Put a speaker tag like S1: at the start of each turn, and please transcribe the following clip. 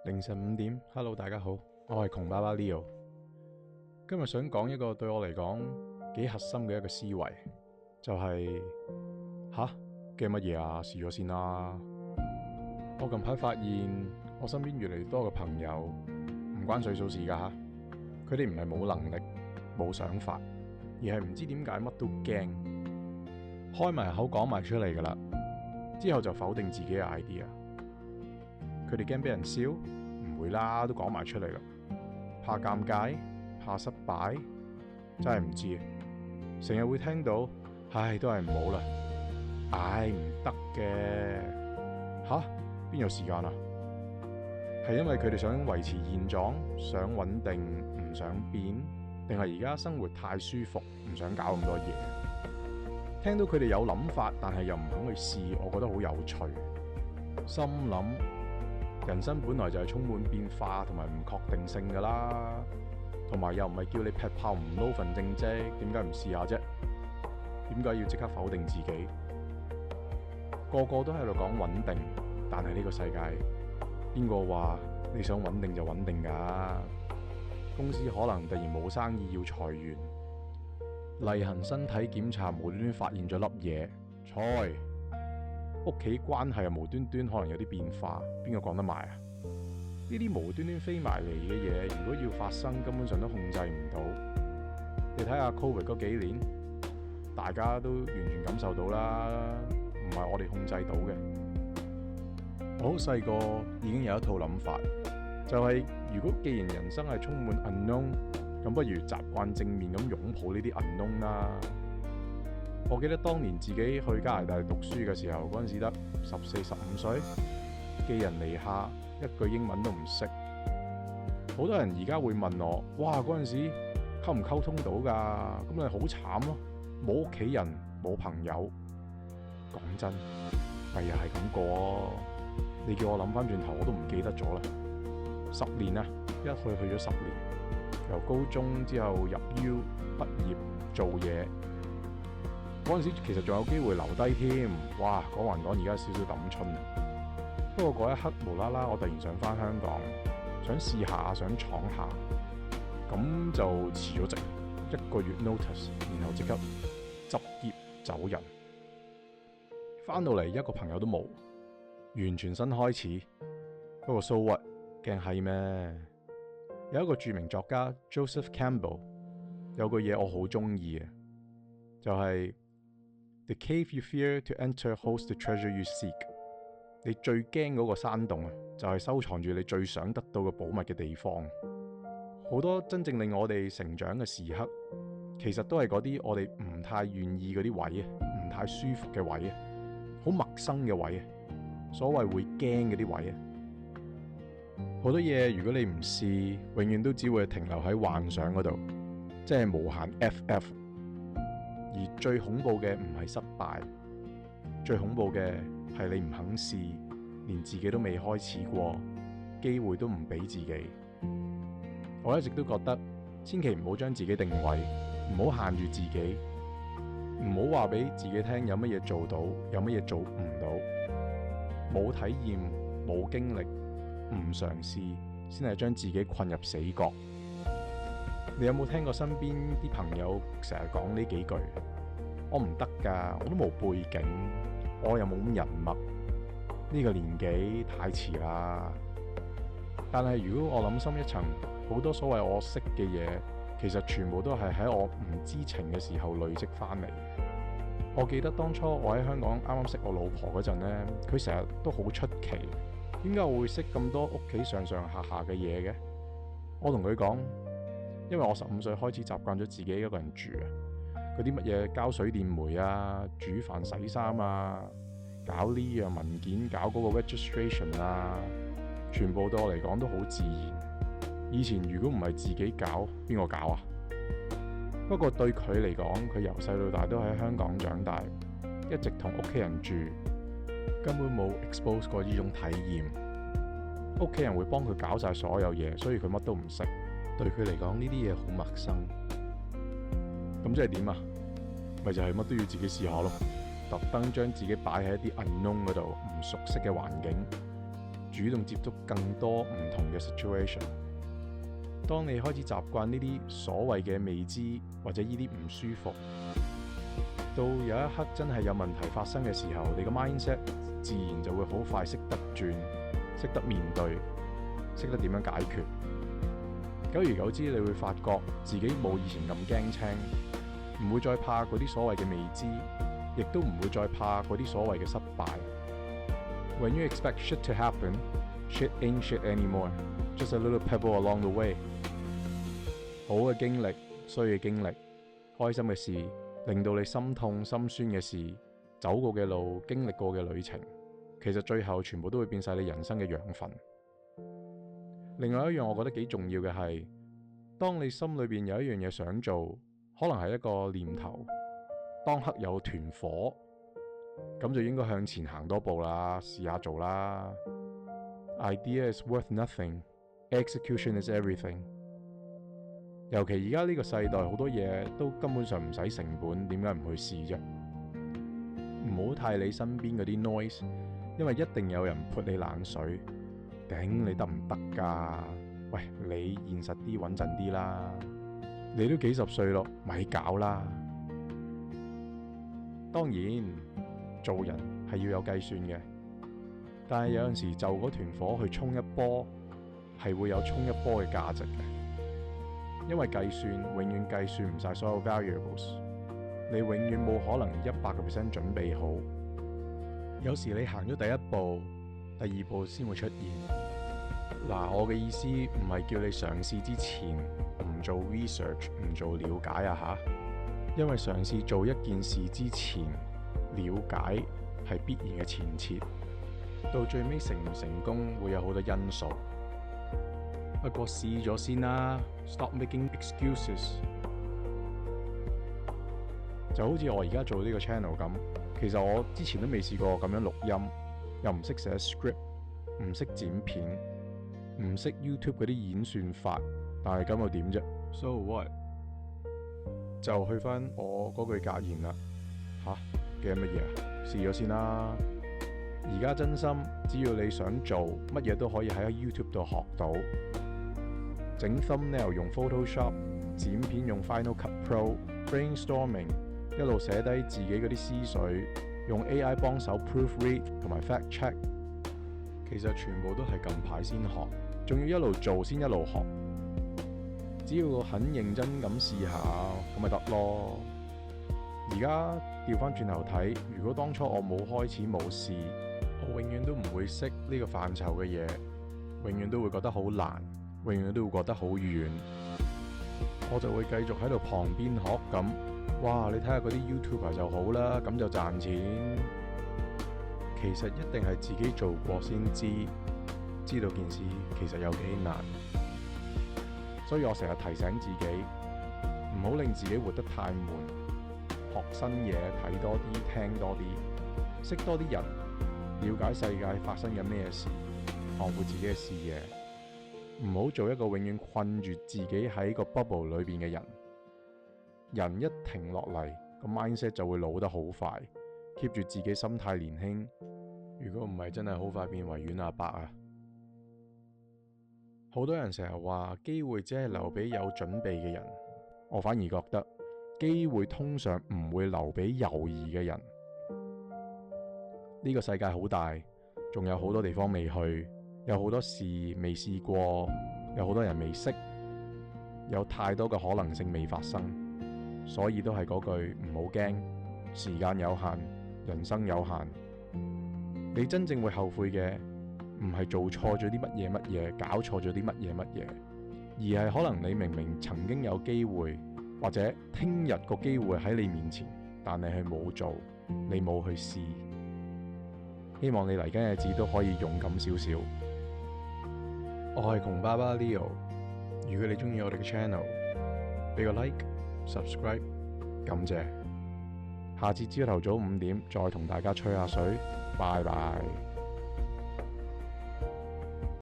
S1: 凌晨5點，Hello，大家好，我係窮爸爸 Leo。今日想講一個對我嚟講幾核心嘅一個思維，就係驚乜嘢啊？試咗先啦。我近排發現我身邊越嚟越多嘅朋友唔關歲數事噶吓，佢哋唔係冇能力、冇想法，而係唔知點解乜都驚，開埋口講埋出嚟噶啦，之後就否定自己嘅 idea。佢哋驚俾人笑，唔會啦，都講埋出嚟啦。怕尷尬，怕失敗，真係唔知。成日會聽到，都係唔好啦，唔得嘅。邊有時間啊？係因為佢哋想維持現狀，想穩定，唔想變，定係而家生活太舒服，唔想搞咁多嘢？聽到佢哋有諗法，但係又唔肯去試，我覺得好有趣。心諗，人生本來就係充滿變化同埋唔確定性噶啦，同埋又唔係叫你劈炮唔撈份正職，點解唔試下啫？點解要即刻否定自己？個個都喺度講穩定，但係呢個世界邊個話你想穩定就穩定噶？公司可能突然冇生意要裁員，例行身體檢查無端端發現咗粒嘢，屋企關係又無端端可能有啲變化，邊個講得埋啊？呢啲無端端飛埋嚟嘅嘢，如果要發生，根本上都控制唔到。你睇下 Covid 嗰幾年，大家都完全感受到啦，唔係我哋控制到嘅。我好細個已經有一套諗法，就係如果既然人生係充滿 unknown， 咁不如習慣正面咁擁抱呢啲 unknown 啦。我記得當年自己去加拿大讀書嘅時候，嗰陣時得14、15歲，寄人籬下，一句英文都唔識。好多人而家會問我，哇，嗰陣時溝唔溝通到噶？咁咪好慘咯，冇屋企人，冇朋友。講真，咪又係咁過。你叫我諗翻轉頭，我都唔記得咗啦。10年啊，一去咗10年，由高中之後入 U 畢業做嘢。嗰陣時其實仲有機會留低添，哇！講還講，而家少少抌春。不過嗰一刻無啦啦，我突然想翻香港，想試下，想闖下，咁就辭咗職，1個月 notice，然後即刻執業走人。翻到嚟一個朋友都冇，完全新開始。不過 so what， 驚係咩？有一個著名作家 Joseph Campbell 有句嘢我好中意嘅，就係The cave you fear to enter holds the treasure you seek。你最驚嗰個山洞啊，就係收藏住你最想得到嘅寶物嘅地方。好多真正令我哋成長嘅時刻，其實都係嗰啲我哋唔太願意嗰啲位啊，唔太舒服嘅位啊，好陌生嘅位啊，所謂會驚嗰啲位啊。好多嘢如果你唔試，永遠都只會停留喺幻想嗰度，即係無限 FF。而最恐怖嘅唔係失敗，最恐怖嘅係你唔肯試，連自己都未開始過，機會都唔俾自己。我一直都覺得，千祈唔好將自己定位，唔好限住自己，唔好話俾自己聽有乜嘢做到，有乜嘢做唔到。冇體驗，冇經歷，唔嘗試，先係將自己困入死角。你有冇聽過身邊啲朋友成日講呢幾句？我唔得㗎，我都冇背景，我又冇咁人脈，呢個年紀太遲啦。但係如果我諗深一層，好多所謂我識嘅嘢，其實全部都係喺我唔知情嘅時候累積翻嚟。我記得當初我喺香港啱啱識我老婆嗰陣呢，佢成日都好出奇，點解我會識咁多屋企上上下下嘅嘢嘅？我同佢講，因為我15歲開始習慣咗自己一個人住啊，嗰啲乜嘢交水電煤啊、煮飯洗衫啊、搞呢樣文件、搞嗰個 registration 啊，全部對我嚟講都好自然。以前如果唔係自己搞，邊個搞啊？不過對佢嚟講，佢由細到大都喺香港長大，一直同屋企人住，根本冇 expose 過呢種體驗。屋企人會幫佢搞晒所有嘢，所以佢乜都唔識。對佢嚟講呢啲嘢好陌生，咁即係點啊？咪就係乜都要自己試下咯，特登將自己擺喺一啲 unknown 嗰度，唔熟悉嘅環境，主動接觸更多唔同嘅 situation。當你開始習慣呢啲所謂嘅未知或者呢啲唔舒服，到有一刻真係有問題發生嘅時候，你個 mindset 自然就會好快識得轉，識得面對，識得點樣解決。久而久之，你會發覺自己冇以前咁驚青，唔會再怕嗰啲所謂嘅未知，亦都唔會再怕嗰啲所謂嘅失敗。When you expect shit to happen, shit ain't shit anymore. Just a little pebble along the way. 好嘅經歷，衰嘅經歷，開心嘅事，令到你心痛心酸嘅事，走過嘅路，經歷過嘅旅程，其實最後全部都會變晒你人生嘅養分。另外一樣我覺得幾重要嘅係，當你心裏邊有一樣嘢想做，可能係一個念頭，當刻有團火，咁就應該向前行多步啦，試下做啦。Idea is worth nothing, execution is everything。尤其而家呢個世代好多嘢都根本上唔使成本，點解唔去試啫？唔好太理身邊嗰啲 noise， 因為一定有人潑你冷水。頂，你得唔得㗎？喂，你現實啲穩陣啲啦，你都幾十歲咯，咪搞啦。當然做人係要有計算嘅，但係有陣時就嗰團火去衝一波，係會有衝一波嘅價值嘅，因為計算永遠計算唔晒所有 variables， 你永遠冇可能100% 準備好。有時你行咗第一步，第二步先會出現。嗱，我嘅意思唔係叫你嘗試之前唔做 research， 唔做了解啊吓，因為嘗試做一件事之前，了解係必然嘅前設，到最尾成唔成功會有好多因素。不過試咗先啦 ，stop making excuses。就好似我而家做呢個 channel 咁，其實我之前都未試過咁樣錄音，又唔識寫 script， 唔識剪片，唔識 YouTube 嗰啲演算法，但係咁又點啫 ？So what？ 就去翻我嗰句格言啦，吓嘅乜嘢啊？試咗先啦。而家真心，只要你想做，乜嘢都可以喺 YouTube 度學到。整 thumbnail 用 Photoshop， 剪片用 Final Cut Pro，brainstorming 一路寫低自己嗰啲思緒，用 AI 幫手 proofread 同埋 fact check。其實全部都係近排先學，仲要一路做先一路學。只要很認真咁試下，咁咪得咯。而家調翻轉頭睇，如果當初我冇開始冇試，我永遠都唔會識呢個範疇嘅嘢，永遠都會覺得好難，永遠都會覺得好遠。我就會繼續喺度旁邊學咁。哇！你睇下嗰啲 YouTuber 就好啦，咁就賺錢。其實一定係自己做過先知道件事其實有幾難。所以我成日提醒自己，唔好令自己活得太悶，學新嘢，睇多啲，聽多啲，識多啲人，了解世界發生緊咩事，擴闊自己嘅視野。唔好做一個永遠困住自己喺個 bubble 裏邊嘅人。人一停落嚟，個 mindset 就會老得好快。keep 住自己心態年輕，如果唔係真係好快變為遠阿伯啊！好多人成日話機會只係留俾有準備嘅人，我反而覺得機會通常唔會留俾猶豫嘅人。呢個世界好大，仲有好多地方未去，有好多事未試過，有好多人未識，有太多嘅可能性未發生，所以都係嗰句唔好驚，時間有限，人生有限。你真正會後悔嘅唔係做錯咗啲乜嘢，搞錯咗啲乜嘢，而係可能你明明曾經有機會，或者聽日個機會喺你面前，但你係冇做，你冇去試。希望你嚟緊日子都可以勇敢少少。我係窮爸爸 Leo， 如果你中意我哋嘅 channel， 俾個 like、subscribe， 感謝。下次朝頭早5點再同大家吹下水，拜拜。